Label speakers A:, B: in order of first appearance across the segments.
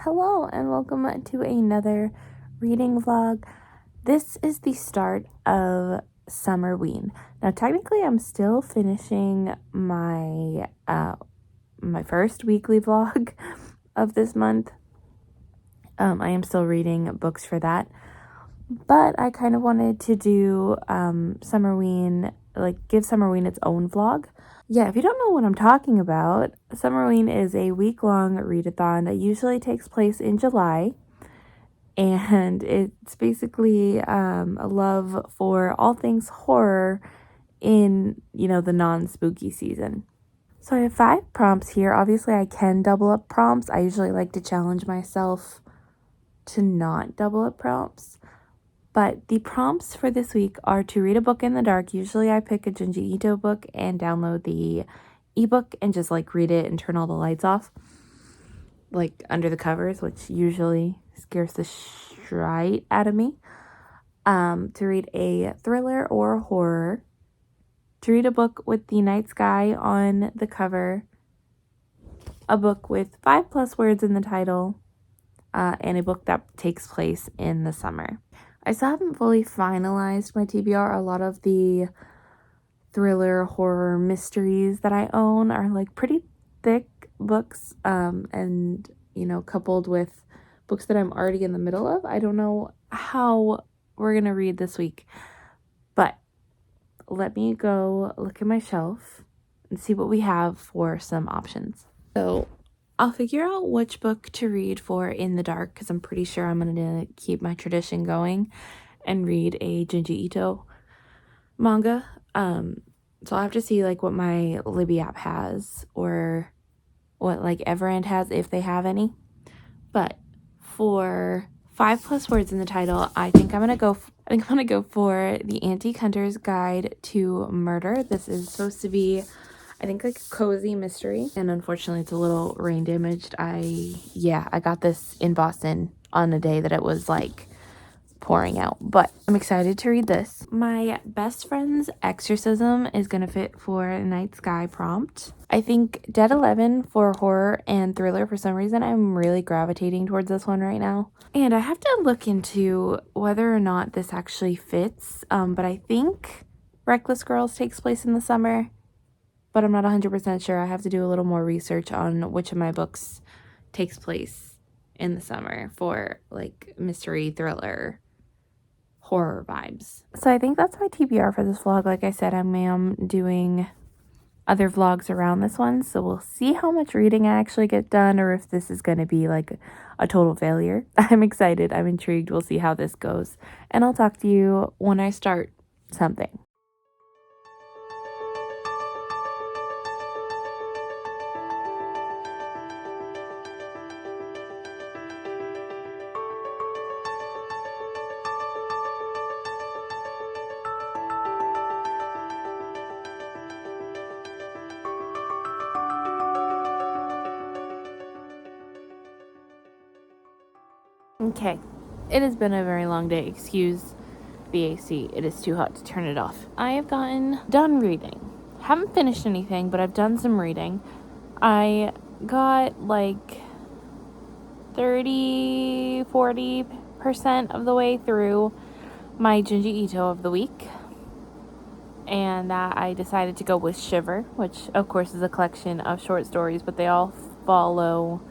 A: Hello and welcome to another reading vlog. This is the start of Summerween. Now technically I'm still finishing my my first weekly vlog of this month. I am still reading books for that. But I kind of wanted to do Summerween, give Summerween its own vlog. Yeah, if you don't know what I'm talking about, Summerween is a week-long readathon that usually takes place in July. And it's basically a love for all things horror in, the non-spooky season. So I have 5 prompts here. Obviously, I can double up prompts. I usually like to challenge myself to not double up prompts. But the prompts for this week are to read a book in the dark. Usually I pick a Junji Ito book and download the ebook and just read it and turn all the lights off, under the covers, which usually scares the shite out of me. To read a thriller or horror. To read a book with the night sky on the cover. A book with 5+ words in the title. And a book that takes place in the summer. I still haven't fully finalized my TBR. A lot of the thriller, horror, mysteries that I own are pretty thick books, and coupled with books that I'm already in the middle of. I don't know how we're gonna read this week, but let me go look at my shelf and see what we have for some options. So I'll figure out which book to read for in the dark, because I'm pretty sure I'm going to keep my tradition going and read a Junji Ito manga. So I'll have to see what my Libby app has, or what Everend has, if they have any. But for 5+ words in the title, I think I'm gonna go for The Antique Hunter's Guide to Murder. This is supposed to be, I think, a cozy mystery, and unfortunately it's a little rain damaged. I got this in Boston on a day that it was pouring out, but I'm excited to read this. My best friend's exorcism is gonna fit for Night Sky prompt. I think Dead 11 for horror and thriller. For some reason I'm really gravitating towards this one right now, and I have to look into whether or not this actually fits, but I think Reckless Girls takes place in the summer, but I'm not 100% sure. I have to do a little more research on which of my books takes place in the summer for mystery, thriller, horror vibes. So I think that's my TBR for this vlog. Like I said, I am doing other vlogs around this one, so we'll see how much reading I actually get done, or if this is going to be a total failure. I'm excited. I'm intrigued. We'll see how this goes, and I'll talk to you when I start something. Okay, it has been a very long day. Excuse the AC. It is too hot to turn it off. I have gotten done reading. Haven't finished anything, but I've done some reading. I got 30-40% of the way through my Junji Ito of the week, and I decided to go with Shiver, which of course is a collection of short stories, but they all follow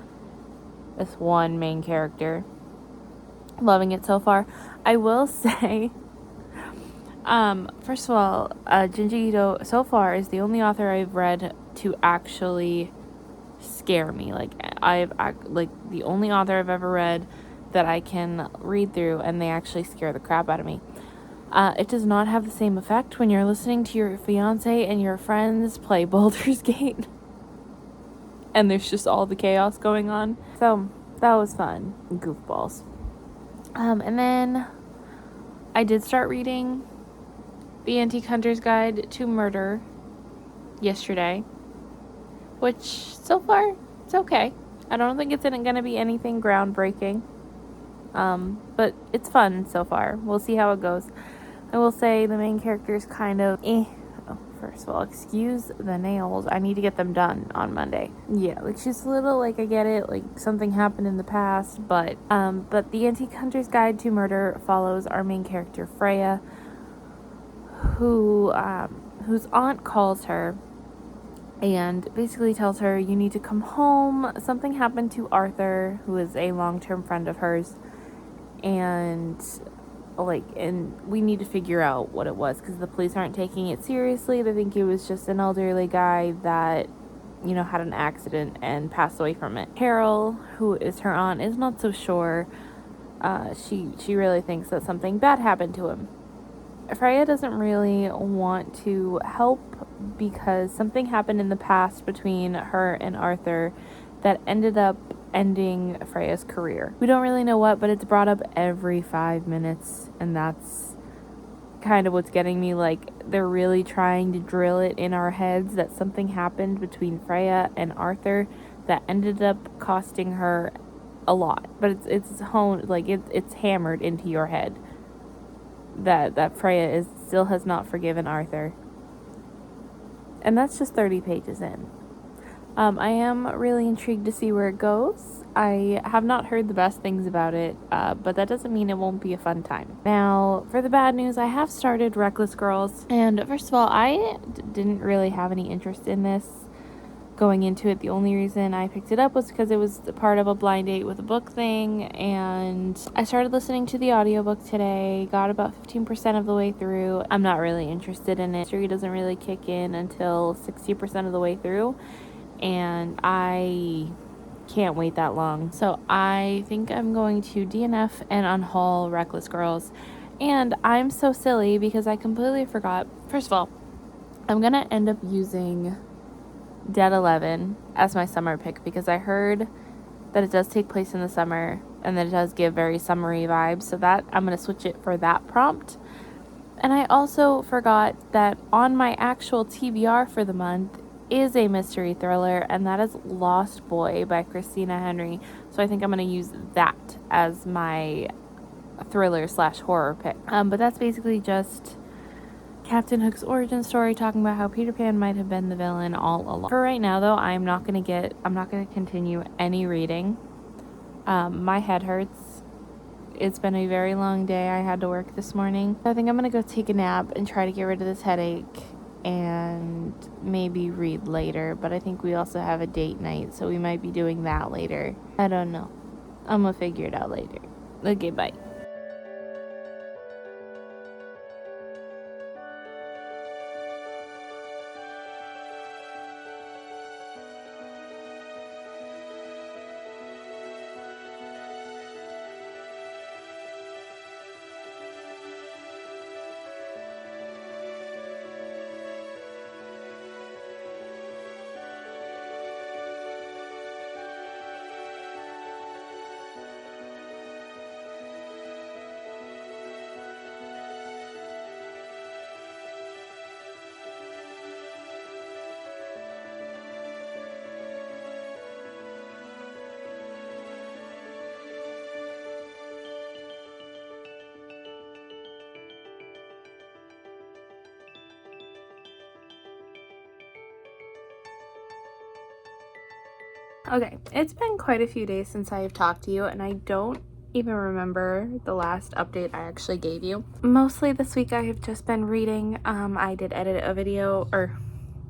A: this one main character. Loving it so far. I will say, first of all, Junji Ito so far is the only author I've read to actually scare me. The only author I've ever read that I can read through and they actually scare the crap out of me. It does not have the same effect when you're listening to your fiance and your friends play Baldur's Gate and there's just all the chaos going on. So that was fun. Goofballs. And then I did start reading The Antique Hunter's Guide to Murder yesterday, which so far it's okay. I don't think it's going to be anything groundbreaking, but it's fun so far. We'll see how it goes. I will say the main character is kind of first of all, excuse the nails. I need to get them done on Monday. Yeah, like she's a little like, I get it, like something happened in the past, but the Antique Hunter's Guide to Murder follows our main character Freya, whose aunt calls her and basically tells her, you need to come home. Something happened to Arthur, who is a long-term friend of hers, and we need to figure out what it was, because the police aren't taking it seriously. They think it was just an elderly guy that, you know, had an accident and passed away from it. Carol, who is her aunt, is not so sure. She really thinks that something bad happened to him. Freya doesn't really want to help because something happened in the past between her and Arthur that ended up ending Freya's career. We don't really know what, but it's brought up every 5 minutes, and that's kind of what's getting me. Like, they're really trying to drill it in our heads that something happened between Freya and Arthur that ended up costing her a lot. But it's honed, like it's hammered into your head that Freya still has not forgiven Arthur. And that's just 30 pages in. I am really intrigued to see where it goes. I have not heard the best things about it, but that doesn't mean it won't be a fun time. Now, for the bad news, I have started Reckless Girls. And first of all, I didn't really have any interest in this going into it. The only reason I picked it up was because it was part of a blind date with a book thing, and I started listening to the audiobook today, got about 15% of the way through. I'm not really interested in it. The story doesn't really kick in until 60% of the way through, and I can't wait that long. So I think I'm going to DNF and unhaul Reckless Girls. And I'm so silly because I completely forgot. First of all, I'm gonna end up using Dead 11 as my summer pick because I heard that it does take place in the summer and that it does give very summery vibes, so that I'm going to switch it for that prompt. And I also forgot that on my actual TBR for the month is a mystery thriller, and that is Lost Boy by Christina Henry. So I think I'm going to use that as my thriller / horror pick. But that's basically just Captain Hook's origin story, talking about how Peter Pan might have been the villain all along. For right now, though, I'm not going to continue any reading. My head hurts. It's been a very long day. I had to work this morning. I think I'm going to go take a nap and try to get rid of this headache and maybe read later. But I think we also have a date night, so we might be doing that later. I don't know. I'm going to figure it out later. Okay, bye. Okay, it's been quite a few days since I have talked to you, and I don't even remember the last update I actually gave you. Mostly this week I have just been reading. I did edit a video, or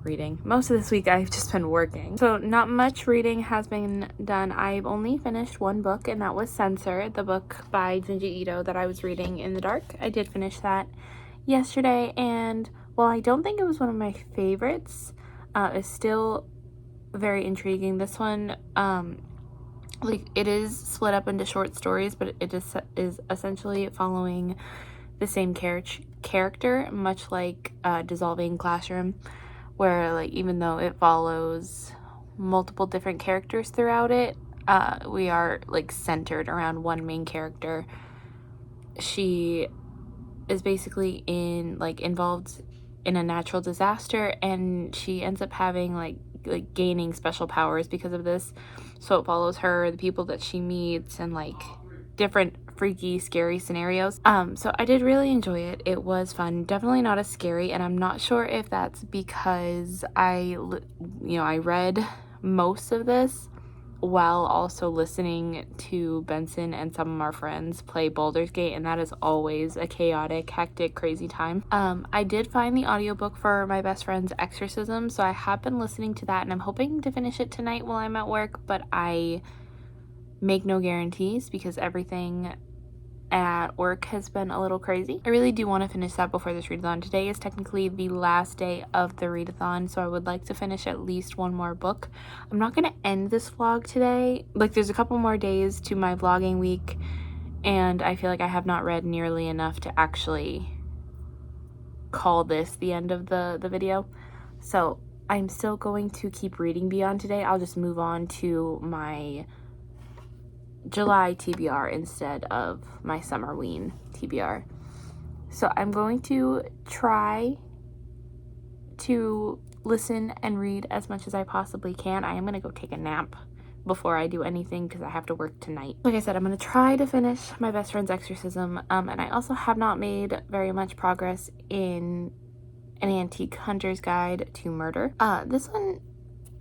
A: reading. Most of this week I've just been working. So not much reading has been done. I've only finished one book, and that was Censor, the book by Junji Ito that I was reading in the dark. I did finish that yesterday, and while I don't think it was one of my favorites, it's still very intriguing. This one, it is split up into short stories, but it is essentially following the same character, much like Dissolving Classroom, where even though it follows multiple different characters throughout it, we are centered around one main character. She is basically involved in a natural disaster, and she ends up having gaining special powers because of this. So it follows her, the people that she meets, and different freaky, scary scenarios. So I did really enjoy it. It was fun. Definitely not as scary, and I'm not sure if that's because I read most of this while also listening to Benson and some of our friends play Baldur's Gate, and that is always a chaotic, hectic, crazy time. I did find the audiobook for my best friend's exorcism, so I have been listening to that, and I'm hoping to finish it tonight while I'm at work, but I make no guarantees because everything at work has been a little crazy. I really do want to finish that before this readathon. Today is technically the last day of the readathon, so I would like to finish at least one more book. I'm not going to end this vlog today. Like, there's a couple more days to my vlogging week, and I feel like I have not read nearly enough to actually call this the end of the video. So I'm still going to keep reading beyond today. I'll just move on to my July TBR instead of my Summerween TBR. So I'm going to try to listen and read as much as I possibly can. I am going to go take a nap before I do anything because I have to work tonight. Like I said, I'm going to try to finish my best friend's exorcism, and I also have not made very much progress in An Antique Hunter's Guide to Murder. This one,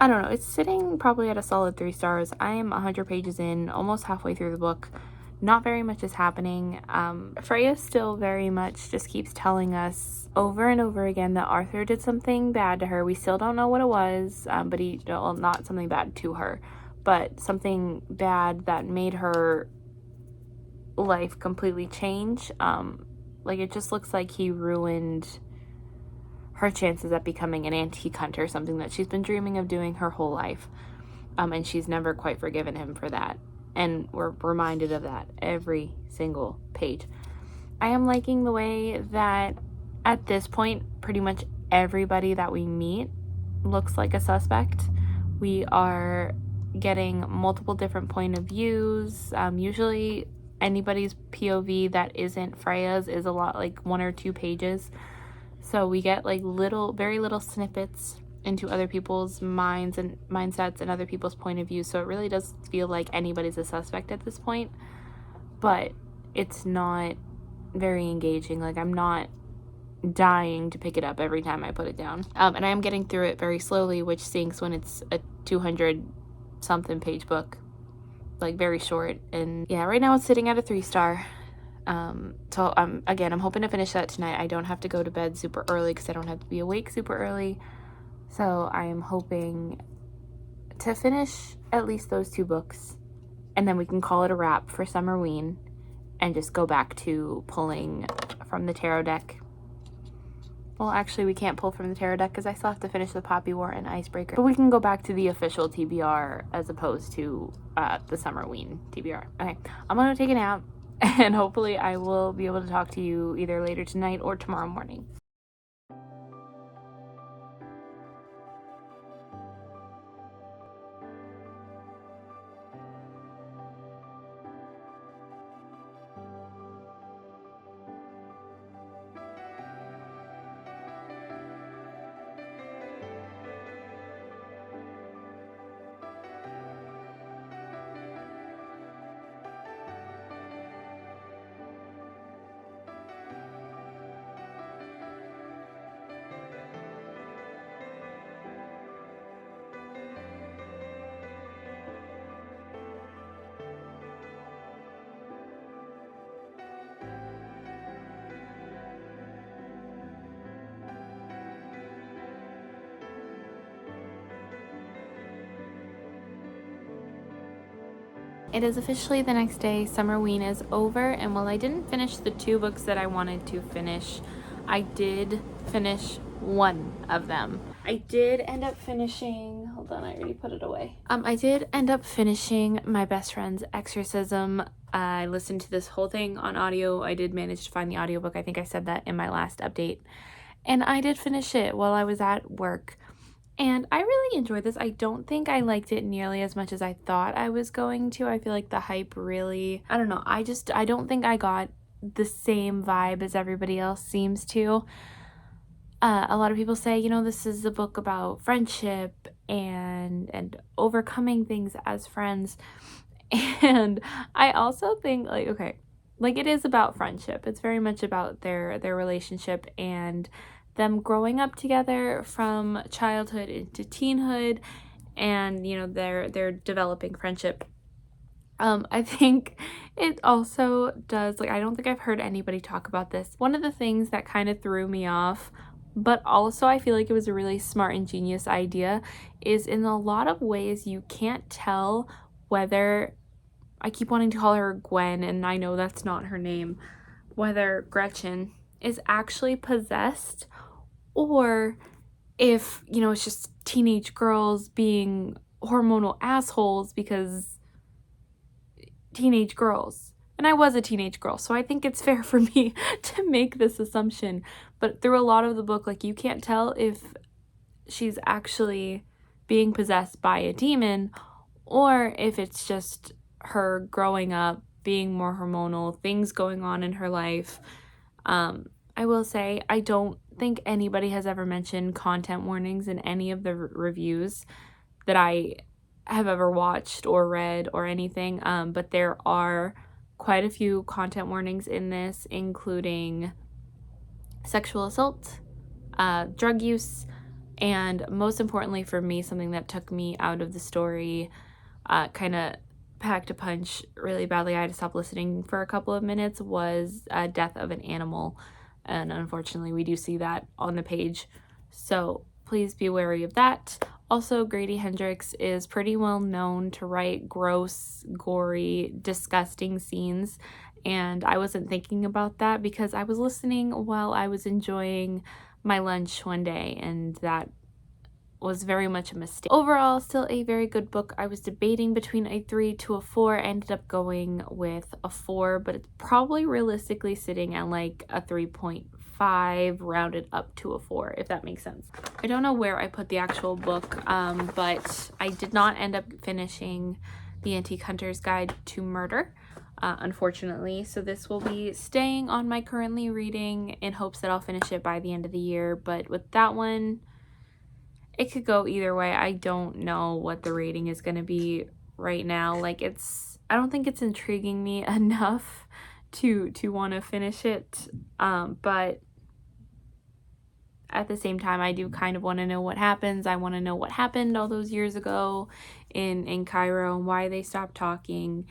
A: I don't know, it's sitting probably at a solid 3 stars. I am 100 pages in, almost halfway through the book. Not very much is happening. Freya still very much just keeps telling us over and over again that Arthur did something bad to her. We still don't know what it was, but well, not something bad to her, but something bad that made her life completely change. Like, it just looks like he ruined her chances at becoming an antique hunter, something that she's been dreaming of doing her whole life. And she's never quite forgiven him for that. And we're reminded of that every single page. I am liking the way that at this point, pretty much everybody that we meet looks like a suspect. We are getting multiple different point of views. Usually anybody's POV that isn't Freya's is a lot, like 1 or 2 pages. So we get like very little snippets into other people's minds and mindsets and other people's point of view. So it really does feel like anybody's a suspect at this point, but it's not very engaging. Like, I'm not dying to pick it up every time I put it down. And I am getting through it very slowly, which stinks when it's a 200 something page book, like very short. And yeah, right now it's sitting at a 3 star. So again, I'm hoping to finish that tonight. I don't have to go to bed super early because I don't have to be awake super early. So I am hoping to finish at least those 2 books, and then we can call it a wrap for Summerween and just go back to pulling from the tarot deck. Well, actually, we can't pull from the tarot deck because I still have to finish the Poppy War and Icebreaker. But we can go back to the official TBR as opposed to the Summerween TBR. Okay, I'm going to take a nap, and hopefully I will be able to talk to you either later tonight or tomorrow morning. It is officially the next day. Summerween is over, and while I didn't finish the 2 books that I wanted to finish, I did finish one of them. I did end up finishing, hold on, I already put it away. I did end up finishing my best friend's exorcism. I listened to this whole thing on audio. I did manage to find the audiobook. I think I said that in my last update. And I did finish it while I was at work. And I really enjoyed this. I don't think I liked it nearly as much as I thought I was going to. I feel like the hype really, I don't know, I don't think I got the same vibe as everybody else seems to. A lot of people say, you know, this is a book about friendship and overcoming things as friends. And I also think, like, okay, like, it is about friendship. It's very much about their relationship and them growing up together from childhood into teenhood, and you know, their developing friendship. I think it also does, like, I don't think I've heard anybody talk about this. One of the things that kind of threw me off, but also I feel like it was a really smart and genius idea, is in a lot of ways you can't tell whether, I keep wanting to call her Gwen, and I know that's not her name, whether Gretchen is actually possessed, or if, you know, it's just teenage girls being hormonal assholes because teenage girls. And I was a teenage girl, so I think it's fair for me to make this assumption. But through a lot of the book, like, you can't tell if she's actually being possessed by a demon or if it's just her growing up, being more hormonal, things going on in her life. I will say, I don't think anybody has ever mentioned content warnings in any of the reviews that I have ever watched or read or anything, but there are quite a few content warnings in this, including sexual assault, drug use, and most importantly for me, something that took me out of the story, kind of packed a punch really badly. I had to stop listening for a couple of minutes, was death of an animal, and unfortunately we do see that on the page, so please be wary of that. Also, Grady Hendrix is pretty well known to write gross, gory, disgusting scenes, and I wasn't thinking about that because I was listening while I was enjoying my lunch one day, and that was very much a mistake. Overall, still a very good book. I was debating between a 3 to a 4. I ended up going with a 4, but it's probably realistically sitting at like a 3.5 rounded up to a 4, if that makes sense. I don't know where I put the actual book, but I did not end up finishing The Antique Hunter's Guide to Murder, unfortunately. So this will be staying on my currently reading in hopes that I'll finish it by the end of the year. But with that one, it could go either way. I don't know what the rating is going to be right now. Like, I don't think it's intriguing me enough to want to finish it. But at the same time, I do kind of want to know what happens. I want to know what happened all those years ago in Cairo and why they stopped talking,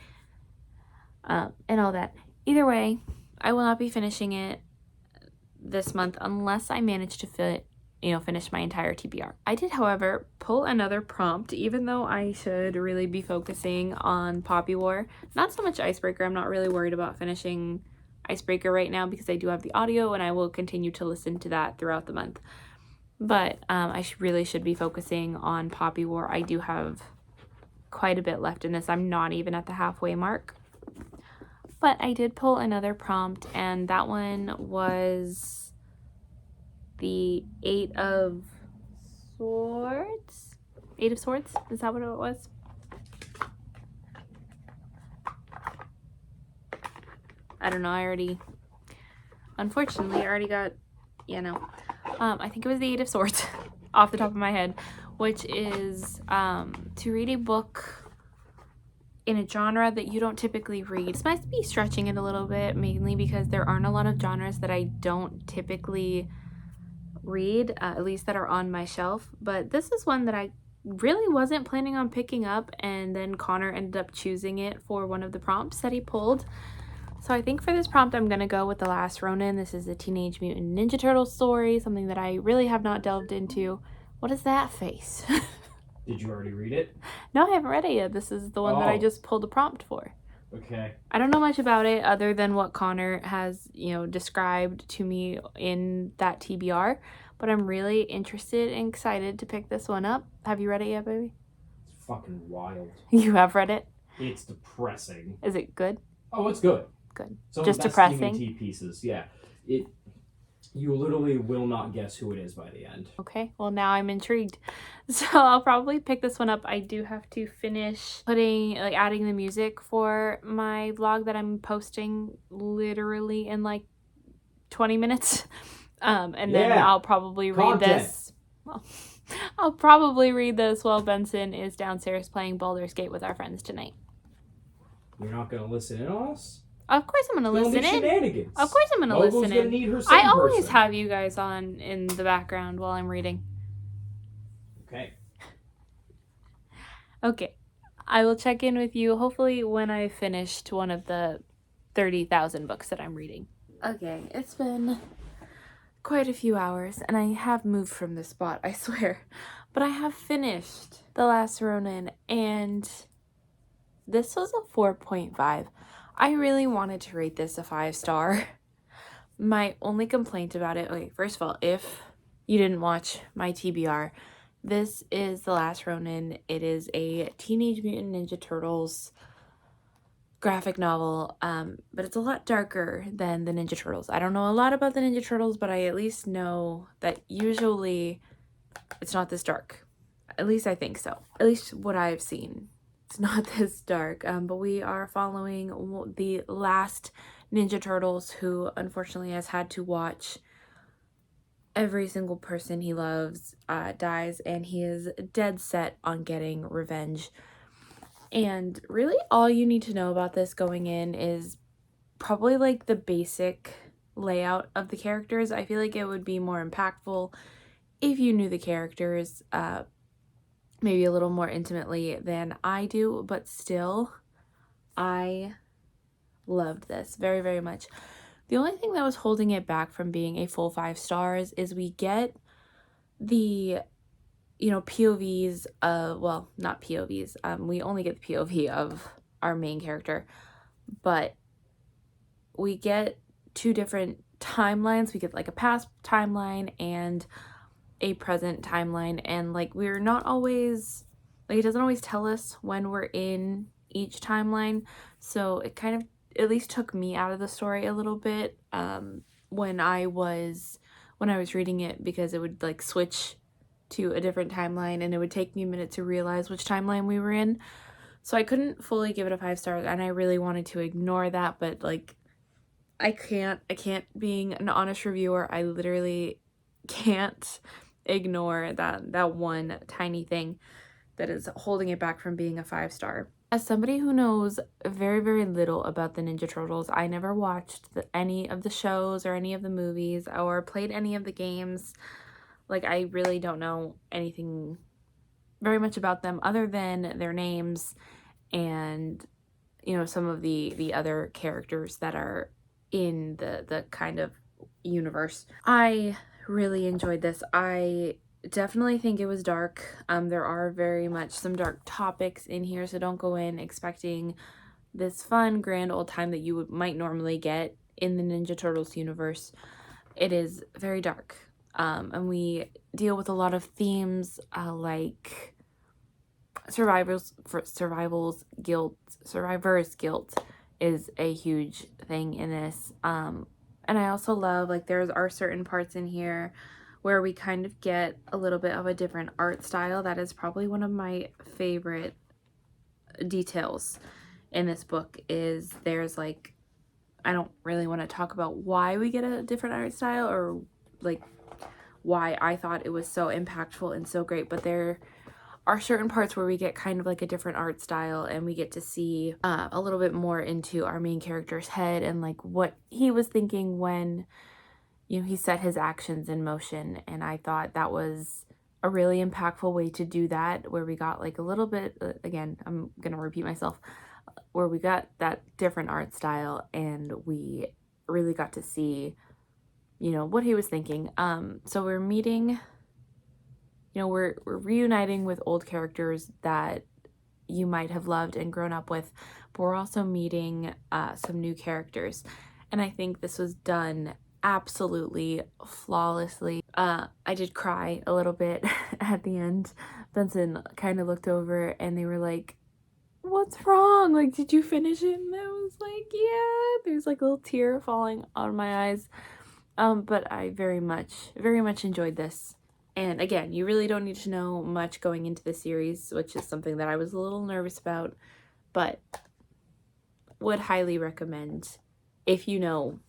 A: and all that. Either way, I will not be finishing it this month unless I manage to finish my entire TBR. I did, however, pull another prompt, even though I should really be focusing on Poppy War. Not so much Icebreaker. I'm not really worried about finishing Icebreaker right now because I do have the audio and I will continue to listen to that throughout the month. But I really should be focusing on Poppy War. I do have quite a bit left in this. I'm not even at the halfway mark. But I did pull another prompt, and that one was the Eight of Swords? Eight of Swords? Is that what it was? I don't know. Unfortunately, I already got, I think it was the Eight of Swords off the top of my head, which is to read a book in a genre that you don't typically read. This might be stretching it a little bit, mainly because there aren't a lot of genres that I don't typically read, at least that are on my shelf, but this is one that I really wasn't planning on picking up, and then Connor ended up choosing it for one of the prompts that he pulled. So I think for this prompt I'm gonna go with The Last Ronin. This is a Teenage Mutant Ninja Turtle story, something that I really have not delved into. What is that face?
B: Did you already read it?
A: No, I haven't read it yet. This is the one that I just pulled a prompt for.
B: Okay.
A: I don't know much about it other than what Connor has, described to me in that TBR, but I'm really interested and excited to pick this one up. Have you read it yet, baby?
B: It's fucking wild.
A: You have read it?
B: It's depressing.
A: Is it good?
B: Oh, it's good.
A: Good.
B: Some
A: just
B: of the best
A: depressing?
B: TMT pieces, yeah. You literally will not guess who it is by the end.
A: Okay, well now I'm intrigued. So I'll probably pick this one up. I do have to finish adding the music for my vlog that I'm posting literally in like 20 minutes. And then I'll probably read this. Well, I'll probably read this while Benson is downstairs playing Baldur's Gate with our friends tonight.
B: You're not gonna listen in on us?
A: Of course I'm gonna listen in.
B: Shenanigans.
A: Of course I'm gonna
B: Mogu's
A: listen
B: gonna
A: in.
B: need her
A: I
B: same
A: always
B: person.
A: have you guys on in the background while I'm reading.
B: Okay.
A: Okay. I will check in with you hopefully when I finished one of the 30,000 books that I'm reading. Okay, it's been quite a few hours and I have moved from this spot, I swear. But I have finished The Last Ronin and this was a 4.5. I really wanted to rate this a 5-star. My only complaint about it, okay, first of all, if you didn't watch my TBR, this is The Last Ronin. It is a Teenage Mutant Ninja Turtles graphic novel, but it's a lot darker than the Ninja Turtles. I don't know a lot about the Ninja Turtles, but I at least know that usually it's not this dark. At least I think so. At least what I've seen. It's not this dark, but we are following the last Ninja Turtles who unfortunately has had to watch every single person he loves dies, and he is dead set on getting revenge. And really all you need to know about this going in is probably like the basic layout of the characters. I feel like it would be more impactful if you knew the characters maybe a little more intimately than I do, but still I loved this very, very much. The only thing that was holding it back from being a full 5 stars is we get the, you know, POVs, well, not POVs, we only get the POV of our main character, but we get 2 different timelines. We get like a past timeline and a present timeline, and like we're not always, like it doesn't always tell us when we're in each timeline, so it kind of at least took me out of the story a little bit when I was reading it, because it would like switch to a different timeline and it would take me a minute to realize which timeline we were in. So I couldn't fully give it a 5 stars, and I really wanted to ignore that, but like I can't, being an honest reviewer, I literally can't ignore that one tiny thing that is holding it back from being a 5 star. As somebody who knows very, very little about the Ninja Turtles, I never watched any of the shows or any of the movies or played any of the games. Like, I really don't know anything very much about them other than their names and, you know, some of the other characters that are in the kind of universe. I really enjoyed this. I definitely think it was dark. There are very much some dark topics in here, so don't go in expecting this fun, grand old time that you might normally get in the Ninja Turtles universe. It is very dark, and we deal with a lot of themes like survivor's guilt is a huge thing in this. And I also love, like, there are certain parts in here where we kind of get a little bit of a different art style. That is probably one of my favorite details in this book, is there's like, I don't really want to talk about why we get a different art style or like why I thought it was so impactful and so great, but there are certain parts where we get kind of like a different art style, and we get to see a little bit more into our main character's head and like what he was thinking when, you know, he set his actions in motion. And I thought that was a really impactful way to do that, where we got like a little bit, again, I'm gonna repeat myself, where we got that different art style and we really got to see, you know, what he was thinking. So we're meeting, you know, we're reuniting with old characters that you might have loved and grown up with, but we're also meeting some new characters. And I think this was done absolutely flawlessly. I did cry a little bit at the end. Benson kind of looked over and they were like, "What's wrong? Like, did you finish it?" And I was like, "Yeah." There's like a little tear falling out of my eyes. But I very much enjoyed this. And again, you really don't need to know much going into the series, which is something that I was a little nervous about, but would highly recommend if you know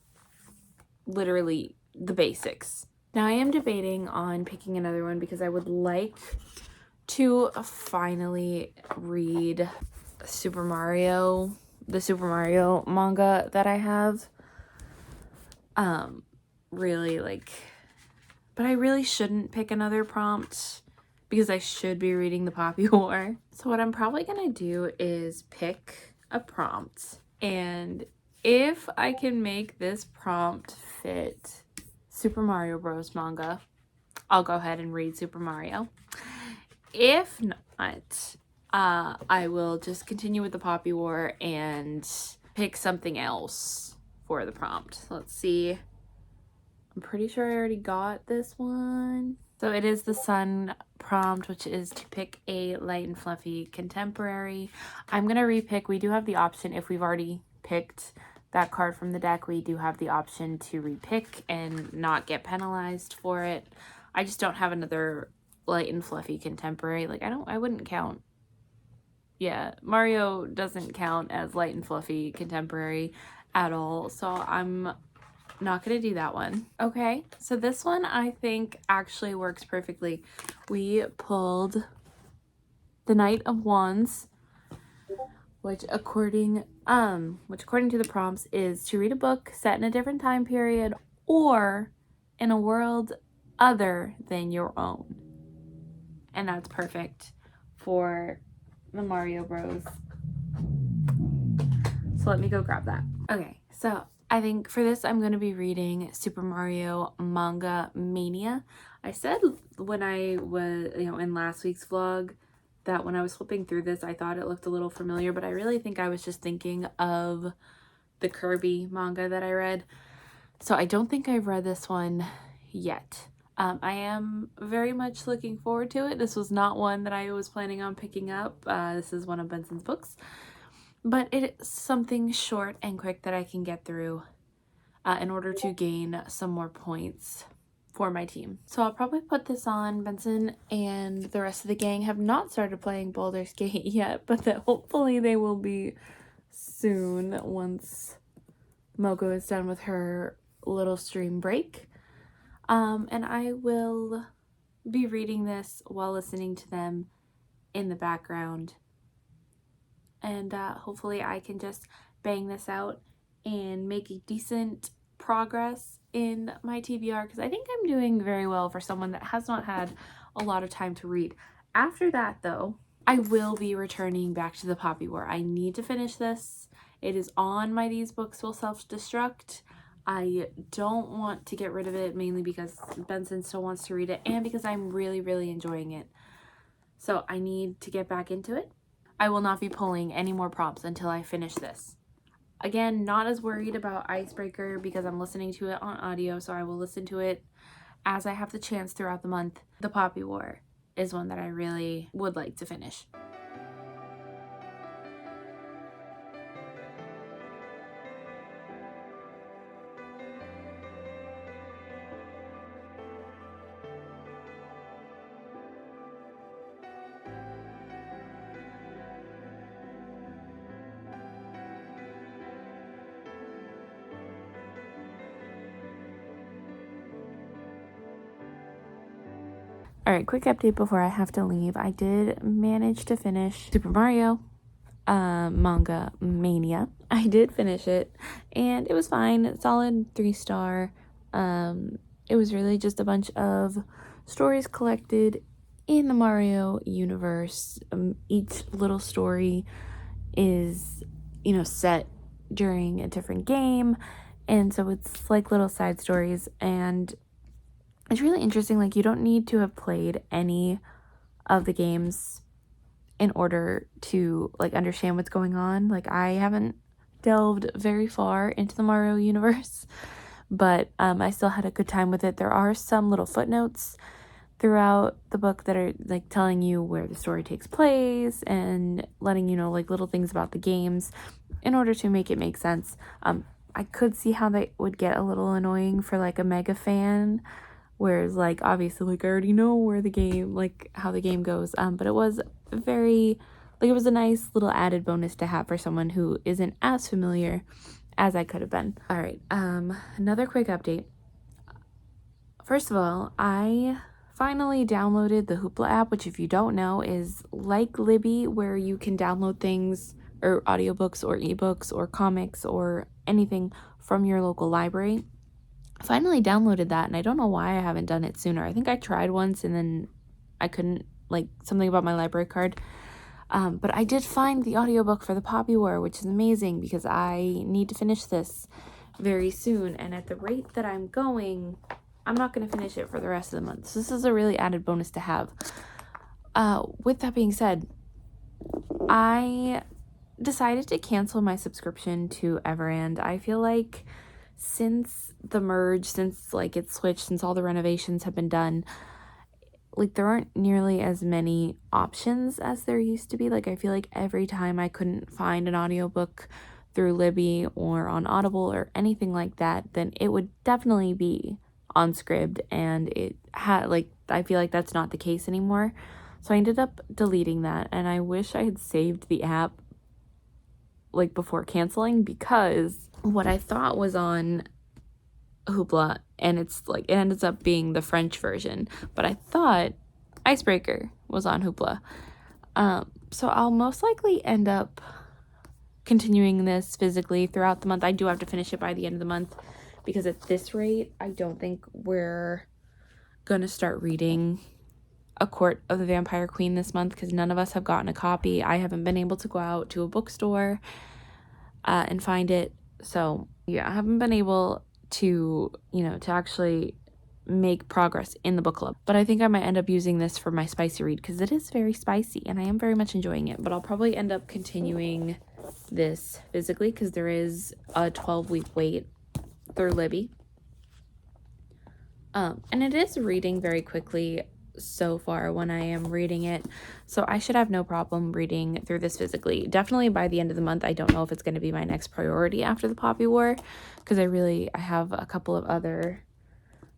A: literally the basics. Now I am debating on picking another one because I would like to finally read Super Mario the Super Mario manga that I have. Really, like, but I really shouldn't pick another prompt because I should be reading the Poppy War. So what I'm probably gonna do is pick a prompt, and if I can make this prompt fit Super Mario Bros. Manga, I'll go ahead and read Super Mario. If not, I will just continue with the Poppy War and pick something else for the prompt. Let's see. I'm pretty sure I already got this one. So it is the Sun prompt, which is to pick a light and fluffy contemporary. I'm going to repick. We do have the option, if we've already picked that card from the deck, we do have the option to repick and not get penalized for it. I just don't have another light and fluffy contemporary. Like, I wouldn't count. Yeah, Mario doesn't count as light and fluffy contemporary at all. So I'm not gonna do that one. Okay, so this one I think actually works perfectly. We pulled the Knight of Wands, which according to the prompts is to read a book set in a different time period or in a world other than your own. And that's perfect for the Mario Bros. So let me go grab that. Okay, so I think for this I'm going to be reading Super Mario Manga Mania. I said when I was, in last week's vlog that when I was flipping through this, I thought it looked a little familiar, but I really think I was just thinking of the Kirby manga that I read. So I don't think I've read this one yet. I am very much looking forward to it. This was not one that I was planning on picking up. This is one of Benson's books, but it's something short and quick that I can get through in order to gain some more points for my team. So I'll probably put this on. Benson and the rest of the gang have not started playing Baldur's Gate yet, but that hopefully they will be soon once Mogo is done with her little stream break. And I will be reading this while listening to them in the background. And hopefully I can just bang this out and make a decent progress in my TBR, because I think I'm doing very well for someone that has not had a lot of time to read. After that, though, I will be returning back to the Poppy War. I need to finish this. It is on my These Books Will Self-Destruct. I don't want to get rid of it, mainly because Benson still wants to read it and because I'm really, really enjoying it. So I need to get back into it. I will not be pulling any more prompts until I finish this. Again, not as worried about Icebreaker because I'm listening to it on audio, so I will listen to it as I have the chance throughout the month. The Poppy War is one that I really would like to finish. Alright, quick update before I have to leave. I did manage to finish Super Mario Manga Mania. I did finish it and it was fine. Solid 3-star. It was really just a bunch of stories collected in the Mario universe. Each little story is, set during a different game, and so it's like little side stories, and it's really interesting. Like, you don't need to have played any of the games in order to understand what's going on. Like, I haven't delved very far into the Mario universe, but I still had a good time with it. There are some little footnotes throughout the book that are telling you where the story takes place and letting you know little things about the games in order to make it make sense. I could see how they would get a little annoying for a mega fan, whereas obviously I already know where the game how the game goes, but it was very it was a nice little added bonus to have for someone who isn't as familiar as I could have been. All right, another quick update. First of all, I finally downloaded the Hoopla app, which if you don't know is like Libby, where you can download things or audiobooks or ebooks or comics or anything from your local library. I finally downloaded that, and I don't know why I haven't done it sooner. I think I tried once and then I couldn't, like, something about my library card. But I did find the audiobook for The Poppy War, which is amazing because I need to finish this very soon. And at the rate that I'm going, I'm not going to finish it for the rest of the month. So this is a really added bonus to have. With that being said, I decided to cancel my subscription to Everand. I feel like since the merge, since like it switched, since all the renovations have been done, like there aren't nearly as many options as there used to be. Like I feel like every time I couldn't find an audiobook through Libby or on Audible or anything like that, then it would definitely be on Scribd, and it had, like, I feel like that's not the case anymore. So I ended up deleting that, and I wish I had saved the app like before canceling, because what I thought was on Hoopla, and it's like it ends up being the French version, but I thought Icebreaker was on Hoopla. So I'll most likely end up continuing this physically throughout the month. I do have to finish it by the end of the month, because at this rate, I don't think we're gonna start reading A Court of the Vampire Queen this month, because none of us have gotten a copy. I haven't been able to go out to a bookstore and find it. So yeah, I haven't been able to, to actually make progress in the book club. But I think I might end up using this for my spicy read, because it is very spicy and I am very much enjoying it. But I'll probably end up continuing this physically, because there is a 12-week wait through Libby. And it is reading very quickly so far when I am reading it, so I should have no problem reading through this physically. Definitely by the end of the month. I don't know if it's going to be my next priority after the Poppy War, because I have a couple of other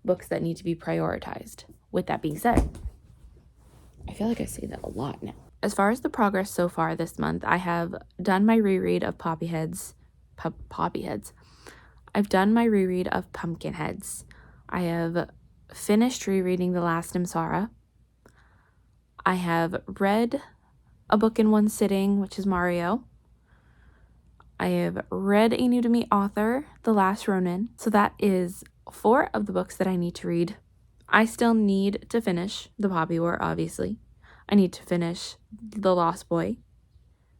A: books that need to be prioritized. With that being said, I feel like I say that a lot now. As far as the progress so far this month, I have done my reread of Poppy Heads. I've done my reread of Pumpkinheads. I have finished rereading The Last Nimsara. I have read a book in one sitting, which is Mario. I have read a new to me author, The Last Ronin. So that is 4 of the books that I need to read. I still need to finish The Poppy War, obviously. I need to finish The Lost Boy,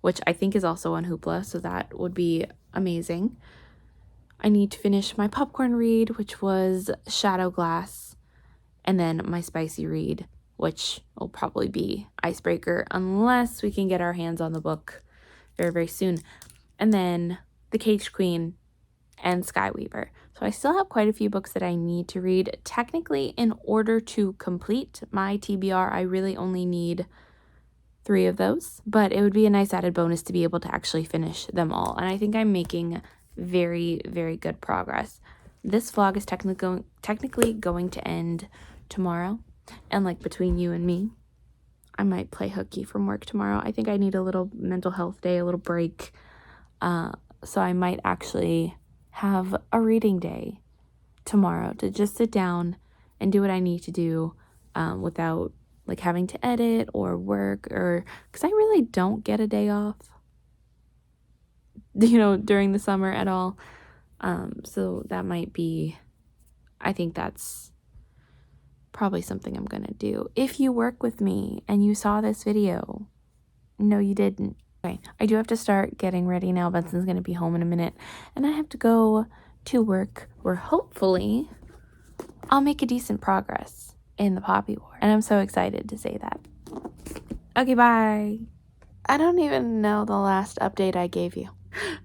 A: which I think is also on Hoopla, so that would be amazing. I need to finish my popcorn read, which was Shadow Glass, and then my spicy read, which will probably be Icebreaker, unless we can get our hands on the book very, very soon. And then The Caged Queen and Skyweaver. So I still have quite a few books that I need to read. Technically, in order to complete my TBR, I really only need 3 of those, but it would be a nice added bonus to be able to actually finish them all. And I think I'm making very, very good progress. This vlog is technically going to end tomorrow, and like between you and me, I might play hooky from work tomorrow. I think I need a little mental health day, a little break, so I might actually have a reading day tomorrow to just sit down and do what I need to do without like having to edit or work, or because I really don't get a day off during the summer at all. So that might be, I think that's probably something I'm gonna do. If you work with me and you saw this video, no, you didn't. Okay, I do have to start getting ready now. Benson's gonna be home in a minute, and I have to go to work where hopefully I'll make a decent progress in the Poppy War. And I'm so excited to say that. Okay, bye. I don't even know the last update I gave you.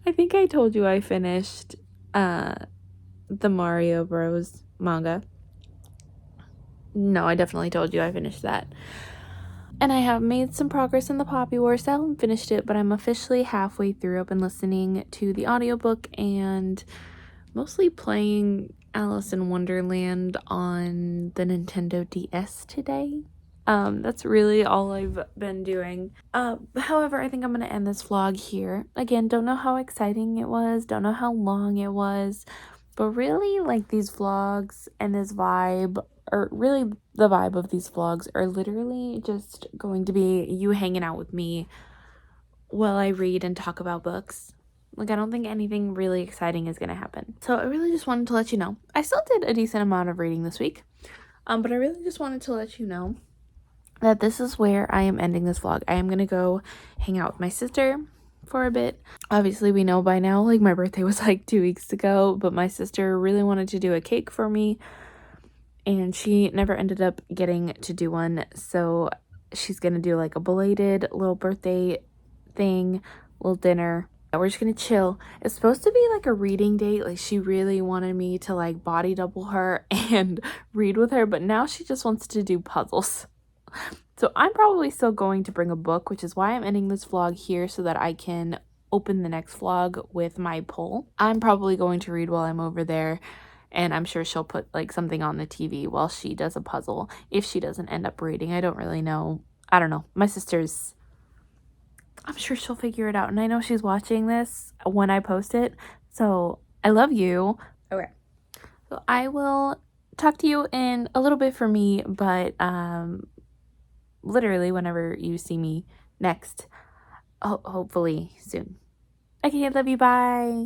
A: I think I told you I finished the Mario Bros manga. No, I definitely told you I finished that. And I have made some progress in the Poppy War. Still haven't finished it, but I'm officially halfway through. I've been listening to the audiobook and mostly playing Alice in Wonderland on the Nintendo DS today. That's really all I've been doing. However, I think I'm going to end this vlog here. Again, don't know how exciting it was, don't know how long it was, but really, like, these vlogs and this vibe, or really the vibe of these vlogs, are literally just going to be you hanging out with me while I read and talk about books. Like, I don't think anything really exciting is going to happen. So I really just wanted to let you know. I still did a decent amount of reading this week. But I really just wanted to let you know that this is where I am ending this vlog. I am going to go hang out with my sister for a bit. Obviously, we know by now, like, my birthday was like 2 weeks ago, but my sister really wanted to do a cake for me, and she never ended up getting to do one. So she's going to do like a belated little birthday thing, little dinner. We're just gonna chill. It's supposed to be like a reading date. Like, she really wanted me to like body double her and read with her, but now she just wants to do puzzles. So I'm probably still going to bring a book, which is why I'm ending this vlog here so that I can open the next vlog with my poll. I'm probably going to read while I'm over there, and I'm sure she'll put like something on the TV while she does a puzzle. If she doesn't end up reading, I don't really know. I don't know. My sister's, I'm sure she'll figure it out. And I know she's watching this when I post it. So I love you. Okay. So I will talk to you in a little bit for me, but literally whenever you see me next, hopefully soon. Okay, I love you. Bye.